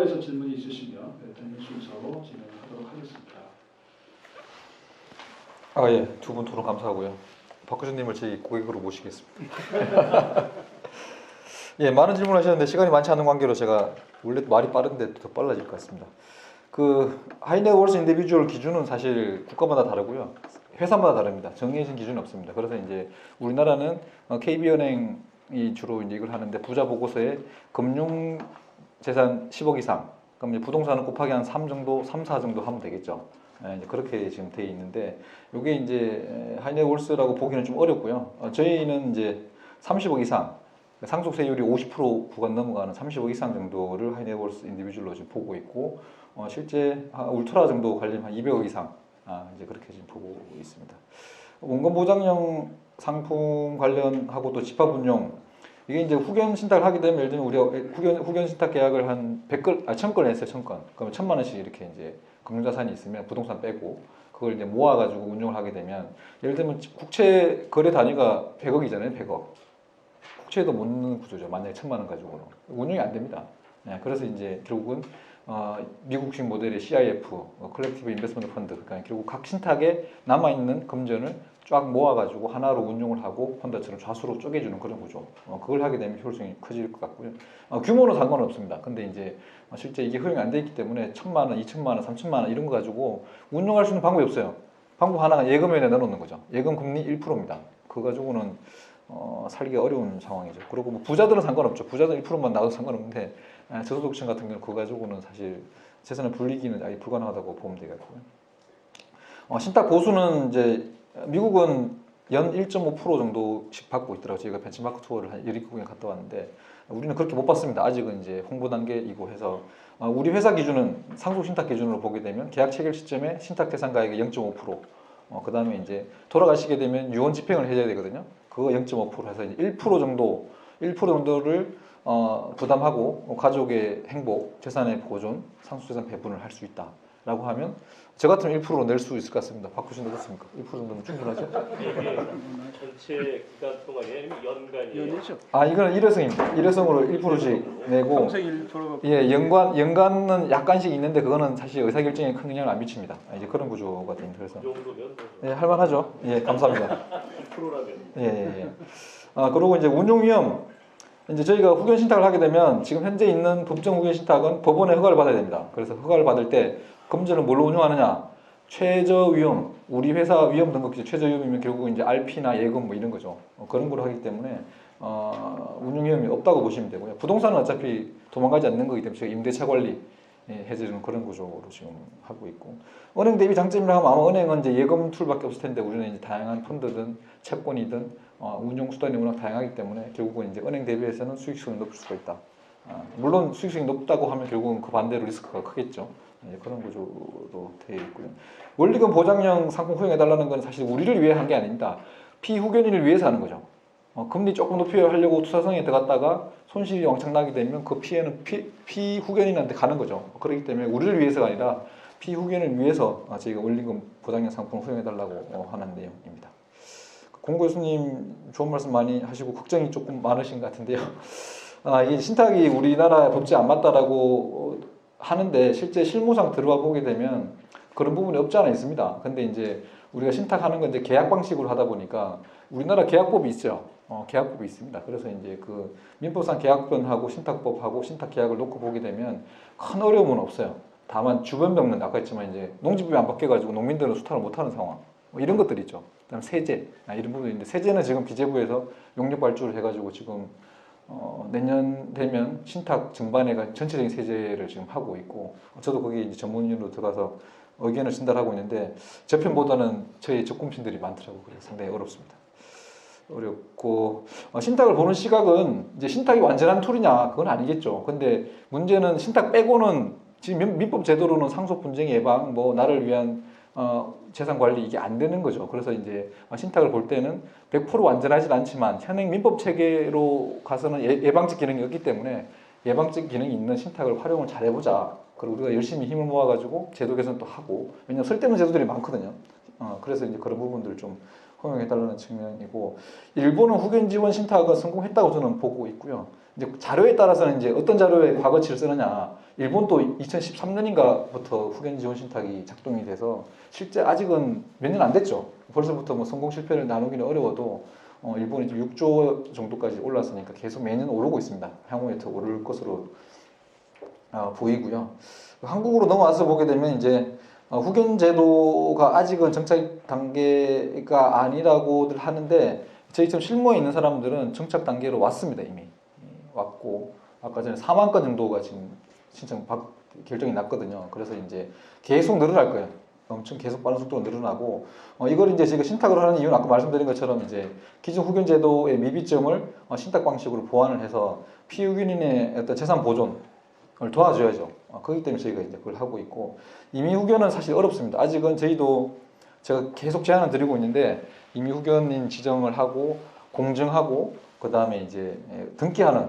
그래서 질문이 있으시면 되는 순서로 진행하도록 하겠습니다. 예. 두 분 토론 감사하고요. 박 교수님을 제 고객으로 모시겠습니다. 예, 많은 질문하셨는데 시간이 많지 않은 관계로 제가 원래 말이 빠른데 더 빨라질 것 같습니다. 그 하이넷월스 인디비주얼 기준은 사실 국가마다 다르고요. 회사마다 다릅니다. 정해진 기준은 없습니다. 그래서 이제 우리나라는 KB은행이 주로 이제 이걸 하는데 부자 보고서에 금융 재산 10억 이상, 그럼 이제 부동산은 곱하기 한 3 정도, 3, 4 정도 하면 되겠죠. 이제 그렇게 지금 돼 있는데 이게 이제 하이넷월스라고 보기는 좀 어렵고요. 저희는 이제 30억 이상, 상속세율이 50% 구간 넘어가는 30억 이상 정도를 하이넷월스 인디비주얼로 지금 보고 있고, 실제 울트라 정도 관련 한 200억 이상 이제 그렇게 지금 보고 있습니다. 원금 보장형 상품 관련하고 또 집합운용, 이게 이제 후견 신탁을 하게 되면 예를 들면 우리가 후견 신탁 계약을 한 100건, 1000건 했어요. 1000건. 그러면 1000만 원씩 이렇게 이제 금융자산이 있으면 부동산 빼고 그걸 이제 모아가지고 운용을 하게 되면 예를 들면 국채 거래 단위가 100억이잖아요. 100억. 국채도 못 넣는 구조죠. 만약에 1000만 원 가지고는 운용이 안 됩니다. 그래서 이제 결국은 미국식 모델의 CIF, 컬렉티브 인베스트먼트 펀드, 그러니까 결국 각 신탁에 남아있는 금전을 쫙 모아가지고 하나로 운용을 하고 펀드처럼 좌수로 쪼개주는 그런 구조. 그걸 하게 되면 효율성이 커질 것 같고요. 규모는 상관없습니다. 근데 이제 실제 이게 허용이 안 돼 있기 때문에 1000만 원, 2000만 원, 3000만 원 이런 거 가지고 운용할 수 있는 방법이 없어요. 방법 하나가 예금에 넣어놓는 거죠. 예금 금리 1%입니다. 그거 가지고는 살기가 어려운 상황이죠. 그리고 뭐 부자들은 상관없죠. 부자들은 1%만 나도 상관없는데 저소득층 같은 경우는 그거 가지고는 사실 재산을 불리기는 아예 불가능하다고 보면 되겠고요. 신탁 보수는 이제 미국은 연 1.5% 정도씩 받고 있더라고요. 저희가 벤치마크 투어를 한 12개국에 갔다 왔는데 우리는 그렇게 못 받습니다. 아직은 이제 홍보 단계이고 해서 우리 회사 기준은 상속 신탁 기준으로 보게 되면 계약 체결 시점에 신탁 대상 가액의 0.5%, 그 다음에 이제 돌아가시게 되면 유언 집행을 해야 되거든요. 그거 0.5% 해서 이제 1% 정도, 1%를 부담하고 가족의 행복, 재산의 보존, 상속재산 배분을 할 수 있다라고 하면 저 같으면 1%로 낼 수 있을 것 같습니다. 박 교수님 어떻습니까? 1% 정도면 충분하죠? 전체 기간 동안이 아니면 연간이에요? 연이죠. 이거는 일회성입니다. 일회성으로 1%씩 내고, 평생 1%가 예, 연간은 약간씩 있는데 그거는 사실 의사결정에 큰 영향을 안 미칩니다. 이제 그런 구조가 됩니다. 그래서 그 정도면 예, 할만하죠. 예, 감사합니다. 1%라면 예. 그리고 이제 운용 위험, 이제 저희가 후견 신탁을 하게 되면 지금 현재 있는 법정 후견 신탁은 법원의 허가를 받아야 됩니다. 그래서 허가를 받을 때 금전을 뭘로 운용하느냐? 최저 위험, 우리 회사 위험 등급기준 최저 위험이면 결국 이제 RP나 예금 뭐 이런 거죠. 그런 걸로 하기 때문에 운용 위험이 없다고 보시면 되고요. 부동산은 어차피 도망가지 않는 거기 때문에 저희 임대차 관리 해주는 그런 구조로 지금 하고 있고, 은행 대비 장점이라 하면 아마 은행은 이제 예금 툴밖에 없을 텐데 우리는 이제 다양한 펀드든 채권이든 운용 수단이 워낙 다양하기 때문에 결국은 이제 은행 대비해서는 수익성이 높을 수가 있다. 물론 수익성이 높다고 하면 결국은 그 반대로 리스크가 크겠죠. 그런 구조로 되어 있고요. 원리금 보장형 상품 허용해달라는 건 사실 우리를 위해 한 게 아닙니다. 피후견인을 위해서 하는 거죠. 금리 조금 높이 하려고 투자성에 들어갔다가 손실이 왕창 나게 되면 그 피해는 피후견인한테 가는 거죠. 그렇기 때문에 우리를 위해서가 아니라 피후견을 위해서 저희가 원리금 보장형 상품 허용해달라고 하는 내용입니다. 공 교수님 좋은 말씀 많이 하시고 걱정이 조금 많으신 것 같은데요. 이게 신탁이 우리나라 법제에 안 맞다라고 하는데 실제 실무상 들어와 보게 되면 그런 부분이 없지 않아 있습니다. 근데 이제 우리가 신탁하는 건 이제 계약 방식으로 하다 보니까 우리나라 계약법이 있어요. 계약법이 있습니다. 그래서 이제 그 민법상 계약변하고 신탁법하고 신탁 계약을 놓고 보게 되면 큰 어려움은 없어요. 다만 주변 병면 아까 했지만 이제 농지법이 안 바뀌어가지고 농민들은 수탁을 못하는 상황. 이런 것들이 있죠. 그다음 세제 이런 부분인데 세제는 지금 기재부에서 용역 발주를 해가지고 지금 내년 되면 신탁 증반회가 전체적인 세제를 지금 하고 있고 저도 거기 이제 전문인으로 들어가서 의견을 전달하고 있는데 저편보다는 저희 적공신들이 많더라고요. 그래서 상당히 어렵습니다. 어렵고 신탁을 보는 시각은 이제 신탁이 완전한 툴이냐 그건 아니겠죠. 근데 문제는 신탁 빼고는 지금 민법 제도로는 상속 분쟁 예방 뭐 나를 위한 재산 관리 이게 안 되는 거죠. 그래서 이제 신탁을 볼 때는 100% 완전하진 않지만 현행 민법 체계로 가서는 예방적 기능이 없기 때문에 예방적 기능이 있는 신탁을 활용을 잘 해보자. 그리고 우리가 열심히 힘을 모아가지고 제도 개선도 하고 왜냐면 쓸데없는 제도들이 많거든요. 그래서 이제 그런 부분들을 좀 허용해달라는 측면이고, 일본은 후견 지원 신탁은 성공했다고 저는 보고 있고요. 이제 자료에 따라서는 이제 어떤 자료에 과거치를 쓰느냐, 일본도 2013년인가부터 후견 지원 신탁이 작동이 돼서 실제 아직은 몇 년 안 됐죠. 벌써부터 뭐 성공 실패를 나누기는 어려워도 일본이 지금 6조 정도까지 올랐으니까 계속 매년 오르고 있습니다. 향후에 더 오를 것으로 보이고요. 한국으로 넘어와서 보게 되면 이제 후견 제도가 아직은 정착 단계가 아니라고들 하는데, 저희처럼 실무에 있는 사람들은 정착 단계로 왔습니다. 이미 왔고, 아까 전에 4만 건 정도가 지금 결정이 났거든요. 그래서 이제 계속 늘어날 거예요. 엄청 계속 빠른 속도로 늘어나고, 이걸 이제 저희가 신탁을 하는 이유는 아까 말씀드린 것처럼 이제 기존 후견 제도의 미비점을 신탁 방식으로 보완을 해서 피후견인의 어떤 재산 보존을 도와줘야죠. 그렇기 때문에 저희가 이제 그걸 하고 있고, 임의 후견은 사실 어렵습니다. 아직은 저희도 제가 계속 제안을 드리고 있는데, 임의 후견인 지정을 하고 공증하고 그 다음에 이제 등기하는,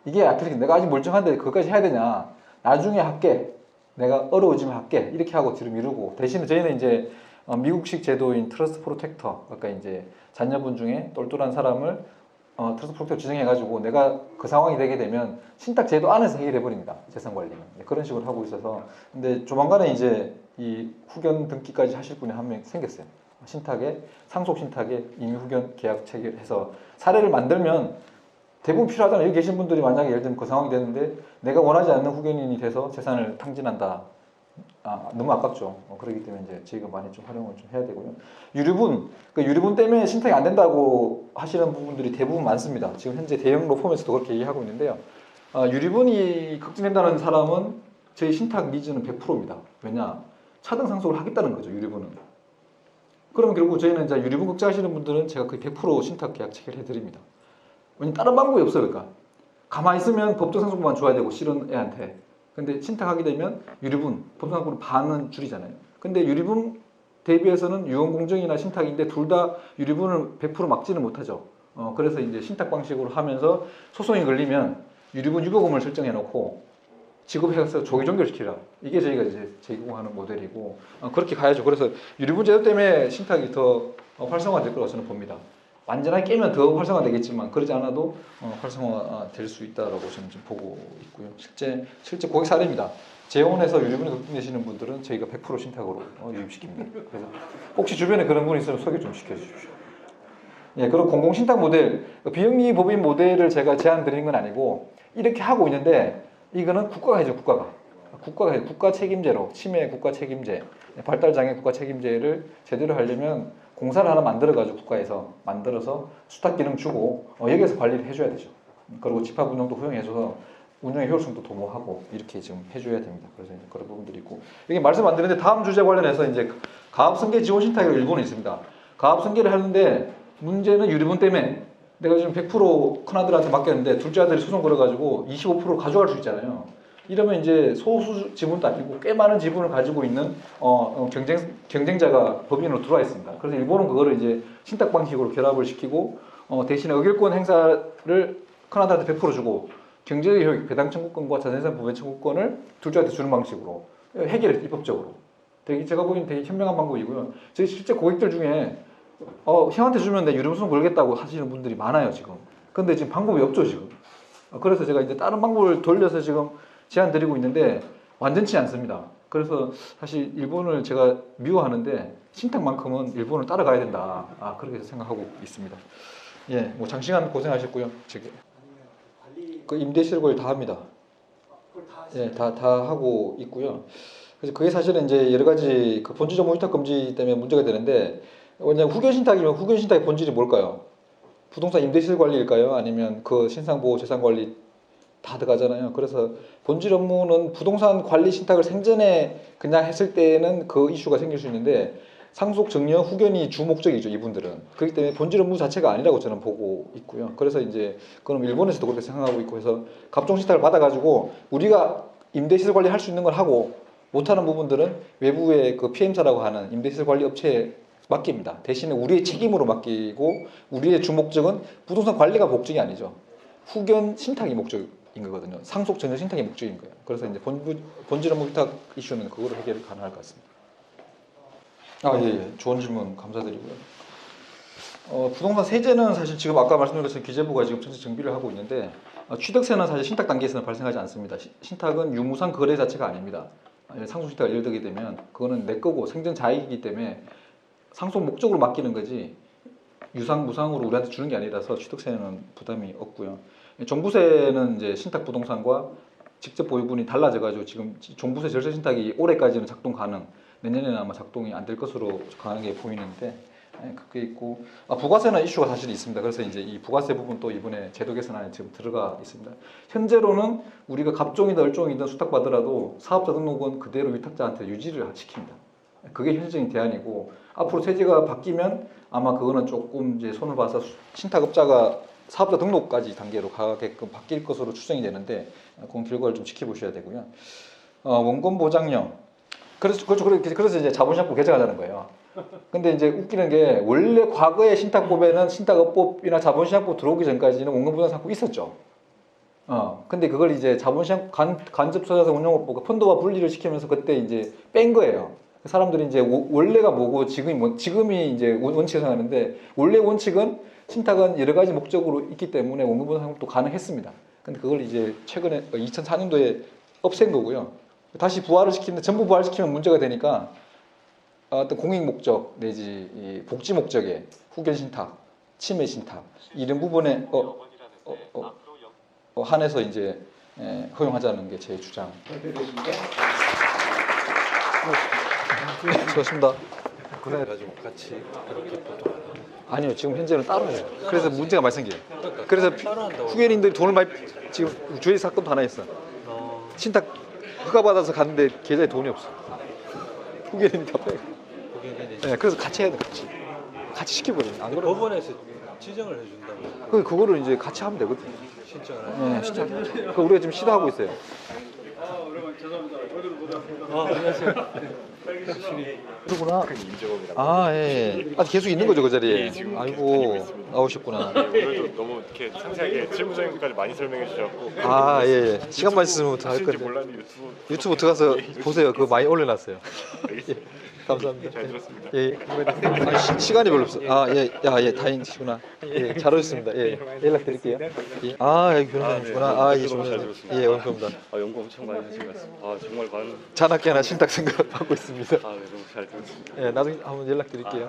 이게 내가 아직 멀쩡한데 그것까지 해야 되냐, 나중에 할게, 내가 어려워지면 할게, 이렇게 하고 뒤로 미루고, 대신에 저희는 이제 미국식 제도인 트러스트 프로텍터, 그러니까 이제 자녀분 중에 똘똘한 사람을 트러스트 프로텍터 지정해가지고 내가 그 상황이 되게 되면 신탁 제도 안에서 해결해 버립니다. 재산 관리는 그런 식으로 하고 있어서, 근데 조만간에 이제 이 후견 등기까지 하실 분이 한 명 생겼어요. 신탁에, 상속 신탁에 임의 후견 계약 체결해서 사례를 만들면 대부분 필요하잖아요. 여기 계신 분들이 만약에 예를 들면 그 상황이 됐는데 내가 원하지 않는 후견인이 돼서 재산을 탕진한다. 너무 아깝죠. 그렇기 때문에 이제 저희가 많이 좀 활용을 좀 해야 되고요. 유류분, 그 유류분 때문에 신탁이 안 된다고 하시는 부분들이 대부분 많습니다. 지금 현재 대형 로펌에서도 그렇게 얘기하고 있는데요. 유류분이 걱정된다는 사람은 저희 신탁 니즈는 100%입니다. 왜냐? 차등 상속을 하겠다는 거죠, 유류분은. 그러면 결국 저희는 이제 유류분 걱정하시는 분들은 제가 거의 100% 신탁 계약 체결해 드립니다. 왜냐면 다른 방법이 없어요. 그러니까 가만히 있으면 법정 상속만 줘야 되고 싫은 애한테, 근데 신탁하게 되면 유류분, 법정 상속을 반은 줄이잖아요. 근데 유류분 대비해서는 유언공증이나 신탁인데 둘 다 유류분을 100% 막지는 못하죠. 그래서 이제 신탁 방식으로 하면서 소송이 걸리면 유류분 유보금을 설정해 놓고 지급해서 조기 종결시키라. 이게 저희가 이제 제공하는 모델이고, 그렇게 가야죠. 그래서 유류분 제도 때문에 신탁이 더 활성화될 거라고 저는 봅니다. 완전하게 깨면 더 활성화되겠지만 그러지 않아도 활성화될 수 있다라고 저는 좀 보고 있고요. 실제 고객 사례입니다. 재혼해서 유류분이 걱정되시는 분들은 저희가 100% 신탁으로 유입시킵니다. 그래서 혹시 주변에 그런 분이 있으면 소개 좀 시켜주십시오. 예, 그리고 공공신탁 모델, 비영리 법인 모델을 제가 제안 드리는 건 아니고 이렇게 하고 있는데, 이거는 국가가 해줘. 국가가 해. 국가 책임제로, 치매 국가 책임제, 발달장애 국가 책임제를 제대로 하려면 공사를 하나 만들어가지고 국가에서 만들어서 수탁 기능 주고 여기에서 관리를 해줘야 되죠. 그리고 집합 운영도 허용해줘서 운영의 효율성도 도모하고 이렇게 지금 해줘야 됩니다. 그래서 이제 그런 부분들이 있고, 여기 말씀 안 드렸는데 다음 주제 관련해서 이제 가압승계 지원 신탁이 일본에 있습니다. 가압승계를 하는데 문제는 유류분 때문에 내가 지금 100% 큰아들한테 맡겼는데 둘째 아들이 소송 걸어가지고 25% 가져갈 수 있잖아요. 이러면 이제 소수 지분도 아니고 꽤 많은 지분을 가지고 있는 경쟁자가 법인으로 들어와 있습니다. 그래서 일본은 그거를 이제 신탁 방식으로 결합을 시키고 대신에 의결권 행사를 큰아들한테 100% 주고 경제적 효익, 배당 청구권과 자산재산 분배 청구권을 둘째한테 주는 방식으로 해결해, 입법적으로. 제가 보기엔 되게 현명한 방법이고요. 저희 실제 고객들 중에 형한테 주면 내 유류소송 걸겠다고 하시는 분들이 많아요 지금. 근데 지금 방법이 없죠 지금. 그래서 제가 이제 다른 방법을 돌려서 지금 제안 드리고 있는데 완전치 않습니다. 그래서 사실 일본을 제가 미워하는데 신탁만큼은 일본을 따라가야 된다. 그렇게 생각하고 있습니다. 예, 뭐 장시간 고생하셨고요. 그 임대시설 관리 다 합니다. 예, 다 하고 있고요. 그래서 그게 사실은 이제 여러 가지 그 본질적 무위탁 금지 때문에 문제가 되는데, 왜냐면 후견 신탁이면 후견 신탁의 본질이 뭘까요? 부동산 임대시설 관리일까요? 아니면 그 신상보호 재산 관리 다 들어가잖아요. 그래서 본질 업무는 부동산 관리 신탁을 생전에 그냥 했을 때는 그 이슈가 생길 수 있는데, 상속 증여 후견이 주 목적이죠 이분들은. 그렇기 때문에 본질 업무 자체가 아니라고 저는 보고 있고요. 그래서 이제 그럼 일본에서도 그렇게 생각하고 있고 해서 갑종 신탁을 받아가지고 우리가 임대시설 관리 할 수 있는 걸 하고 못하는 부분들은 외부의 그 PM사라고 하는 임대시설 관리 업체에 맡깁니다. 대신에 우리의 책임으로 맡기고, 우리의 주 목적은 부동산 관리가 목적이 아니죠. 후견 신탁이 목적인 거거든요. 상속 증여 신탁이 목적인 거예요. 그래서 이제 본질 업무 위탁 이슈는 그거로 해결이 가능할 것 같습니다. 예. 좋은 질문 감사드리고요. 부동산 세제는 사실 지금 아까 말씀드린 것처럼 기재부가 지금 전체 정비를 하고 있는데 취득세는 사실 신탁 단계에서는 발생하지 않습니다. 신탁은 유무상 거래 자체가 아닙니다. 상속 신탁을 열되게 되면 그거는 내 거고 생전 자익이기 때문에 상속 목적으로 맡기는 거지 유상 무상으로 우리한테 주는 게 아니라서 취득세는 부담이 없고요. 종부세는 이제 신탁 부동산과 직접 보유분이 달라져가지고 지금 종부세 절세 신탁이 올해까지는 작동 가능, 내년에는 아마 작동이 안 될 것으로 가능하게 보이는데 그게 있고 부가세는 이슈가 사실 있습니다. 그래서 이제 이 부가세 부분 또 이번에 제도 개선안에 지금 들어가 있습니다. 현재로는 우리가 갑종이든 얼종이든 수탁받더라도 사업자 등록은 그대로 위탁자한테 유지를 시킵니다. 그게 현실적인 대안이고 앞으로 세제가 바뀌면 아마 그거는 조금 이제 손을 봐서 신탁업자가 사업자 등록까지 단계로 가게끔 바뀔 것으로 추정이 되는데 그 결과를 좀 지켜보셔야 되고요. 원금 보장령. 그래서 이제 자본시장법 개정하자는 거예요. 근데 이제 웃기는 게 원래 과거의 신탁법에는 신탁업법이나 자본시장법 들어오기 전까지는 원금 보장 상법이 있었죠. 근데 그걸 이제 자본시장 간접투자자 운용업부가 펀드와 분리를 시키면서 그때 이제 뺀 거예요. 사람들이 이제 원래가 뭐고 지금이 이제 원칙을 생각하는데 원래 원칙은 신탁은 여러 가지 목적으로 있기 때문에 원금 보장 상법도 가능했습니다. 근데 그걸 이제 최근에 2004년도에 없앤 거고요. 다시 부활을 시키는데 전부 부활시키면 문제가 되니까 어떤 공익 목적 내지 이 복지 목적의 후견 신탁, 침해 신탁 이런 부분에 한해서 이제 허용하자는 게 제 주장. 수고하셨습니다. 그래가지고 같이 그렇게 보통 아니요, 지금 현재는 따로 해요. 그래서 문제가 발생해요. 그래서 후견인들이 돈을 많이 지금 저희 사건도 하나 있어. 신탁 허가 받아서 갔는데 계좌에 돈이 없어. 후견인이 다 빼고. 네, 그래서 같이 해야 돼, 같이 시켜버려요. 안 그러면 법원에서 지정을 해준다고 그거를 이제 같이 하면 되거든. 신청을 하는 네, 신청. 그 우리가 지금 시도하고 있어요. 안녕하세요. 그러구나. 아, 예. 아, 계속 있는 거죠, 그 자리에. 지금 아이고, 나오셨구나. 오늘도 너무 이렇게 상세하게 실무적인 것까지 많이 설명해 주셨고 아, 예. 시간만 있으면 더 할 하신지 건데. 몰랐는데 유튜브 들어가서 보세요. 그거 많이 올려놨어요. 알겠습니다. 감사합니다. 잘 들었습니다. 예. 아, 시간이 별로 없어. 아, 예. 야, 예. 다행이시구나. 예. 잘 오셨습니다. 예. 연락드릴게요. 예. 아, 여기 변호사님이시구나. 아, 예. 너무 잘 좋네요. 들었습니다. 예, 감사합니다. 연구 엄청 많이 하신 것 같습니다. 정말 많은 잔학기 하나 신탁 생각하고 있습니다. 네, 너무 잘 들었습니다. 예, 나중에 한번 연락드릴게요.